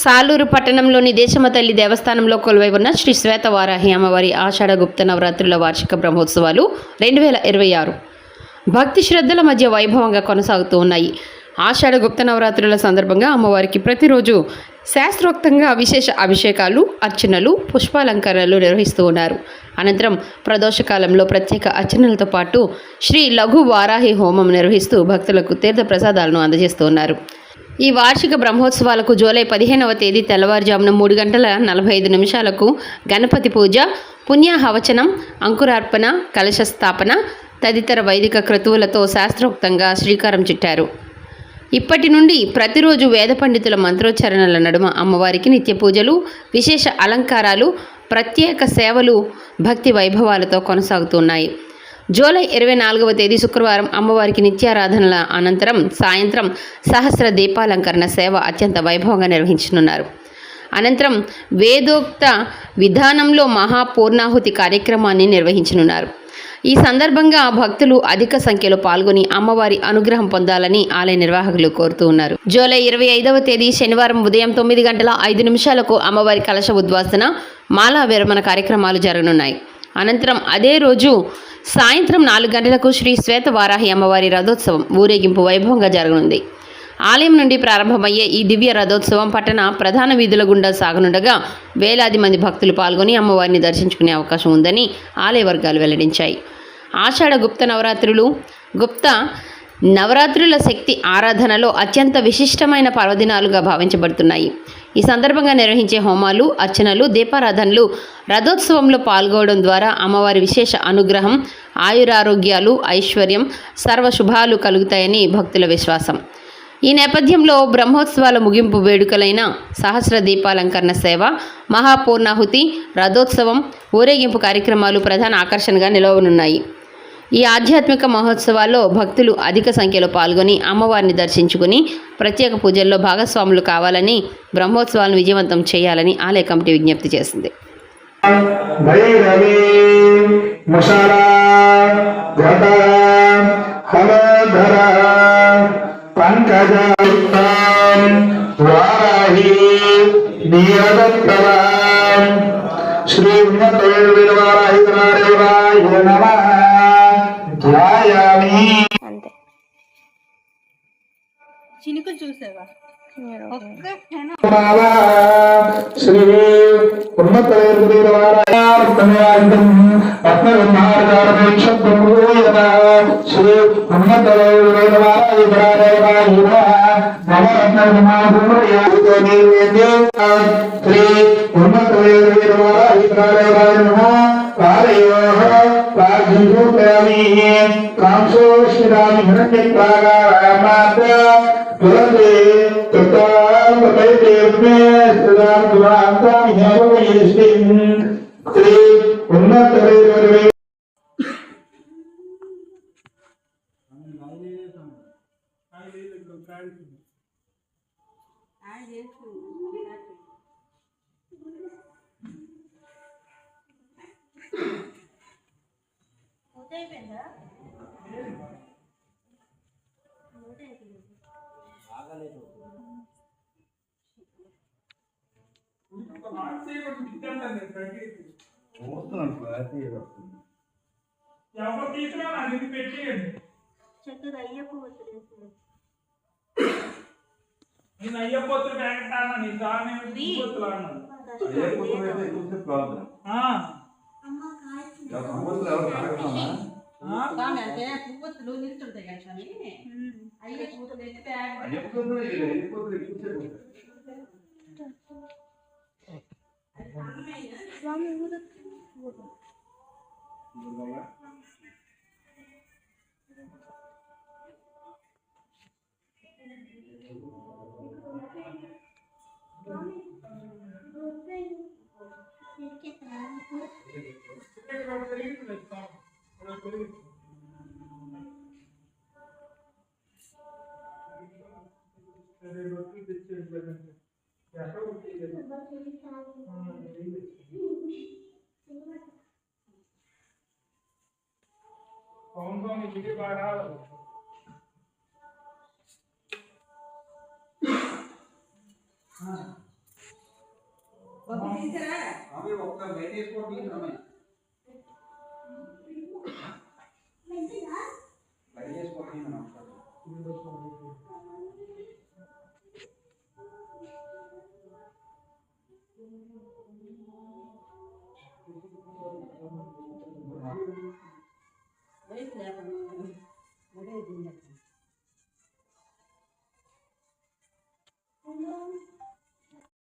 సాలూరు పట్టణంలోని దేశమ్మ తల్లి దేవస్థానంలో కొలువై ఉన్న శ్రీ శ్వేత వారాహి అమ్మవారి ఆషాఢ గుప్త నవరాత్రుల వార్షిక బ్రహ్మోత్సవాలు 2026 భక్తి శ్రద్ధల మధ్య వైభవంగా కొనసాగుతూ ఉన్నాయి. ఆషాఢ గుప్త నవరాత్రుల సందర్భంగా అమ్మవారికి ప్రతిరోజు శాస్త్రోక్తంగా విశేష అభిషేకాలు, అర్చనలు, పుష్పాలంకరణలు నిర్వహిస్తూ ఉన్నారు. అనంతరం ప్రదోషకాలంలో ప్రత్యేక అర్చనలతో పాటు శ్రీ లఘు వారాహి హోమం నిర్వహిస్తూ భక్తులకు తీర్థ ప్రసాదాలను అందజేస్తూ ఉన్నారు. ఈ వార్షిక బ్రహ్మోత్సవాలకు జూలై 15వ తేదీ తెల్లవారుజామున 3:45 గణపతి పూజ, పుణ్యాహవచనం, అంకురార్పణ, కలశ స్థాపన తదితర వైదిక క్రతువులతో శాస్త్రోక్తంగా శ్రీకారం చుట్టారు. ఇప్పటి నుండి ప్రతిరోజు వేద పండితుల మంత్రోచ్చారణల నడుమ అమ్మవారికి నిత్య పూజలు, విశేష అలంకారాలు, ప్రత్యేక సేవలు భక్తి వైభవాలతో కొనసాగుతున్నాయి. జూలై 24వ తేదీ శుక్రవారం అమ్మవారికి నిత్యారాధనల అనంతరం సాయంత్రం సహస్ర దీపాలంకరణ సేవ అత్యంత వైభవంగా నిర్వహించనున్నారు. అనంతరం వేదోక్త విధానంలో మహాపూర్ణాహుతి కార్యక్రమాన్ని నిర్వహించనున్నారు. ఈ సందర్భంగా భక్తులు అధిక సంఖ్యలో పాల్గొని అమ్మవారి అనుగ్రహం పొందాలని ఆలయ నిర్వాహకులు కోరుతూ ఉన్నారు. జూలై 25వ తేదీ శనివారం ఉదయం 9:05 అమ్మవారి కలశ ఉద్వాసన, మాలా విరమణ కార్యక్రమాలు జరగనున్నాయి. అనంతరం అదే రోజు సాయంత్రం 4 గంటలకు శ్రీ శ్వేత వారాహి అమ్మవారి రథోత్సవం ఊరేగింపు వైభవంగా జరగనుంది. ఆలయం నుండి ప్రారంభమయ్యే ఈ దివ్య రథోత్సవం పట్టణ ప్రధాన వీధుల గుండా సాగనుండగా వేలాది మంది భక్తులు పాల్గొని అమ్మవారిని దర్శించుకునే అవకాశం ఉందని ఆలయ వర్గాలు వెల్లడించాయి. ఆషాఢ గుప్త నవరాత్రుల శక్తి ఆరాధనలో అత్యంత విశిష్టమైన పర్వదినాలుగా భావించబడుతున్నాయి. ఈ సందర్భంగా నిర్వహించే హోమాలు, అర్చనలు, దీపారాధనలు, రథోత్సవంలో పాల్గొనడం ద్వారా అమ్మవారి విశేష అనుగ్రహం, ఆయురారోగ్యాలు, ఐశ్వర్యం, సర్వశుభాలు కలుగుతాయని భక్తుల విశ్వాసం. ఈ నేపథ్యంలో బ్రహ్మోత్సవాల ముగింపు వేడుకలైన సహస్ర దీపాలంకరణ సేవ, మహాపూర్ణాహుతి, రథోత్సవం, ఊరేగింపు కార్యక్రమాలు ప్రధాన ఆకర్షణగా నిలవనున్నాయి. ఈ ఆధ్యాత్మిక మహోత్సవాల్లో భక్తులు అధిక సంఖ్యలో పాల్గొని అమ్మవారిని దర్శించుకుని ప్రత్యేక పూజల్లో భాగస్వాములు కావాలని, బ్రహ్మోత్సవాలను విజయవంతం చేయాలని ఆలయ కమిటీ విజ్ఞప్తి చేసింది. శ్రీ చినుకులు చూసావా? శ్రీ చక్కగా అయ్యప్ప నేను అయ్యపోతులు బ్యాంకుతాను నీ దాన్ని పోతులు అన్నాను. పువ్వులు నిల్చుంటాయి కానీ कौन वीडियो बाहर हाँ బాబు తీసారా అవి ఒక్క బయట వేసుకోవడం బయట వేసుకోవడం వెయిట్ లేకుండా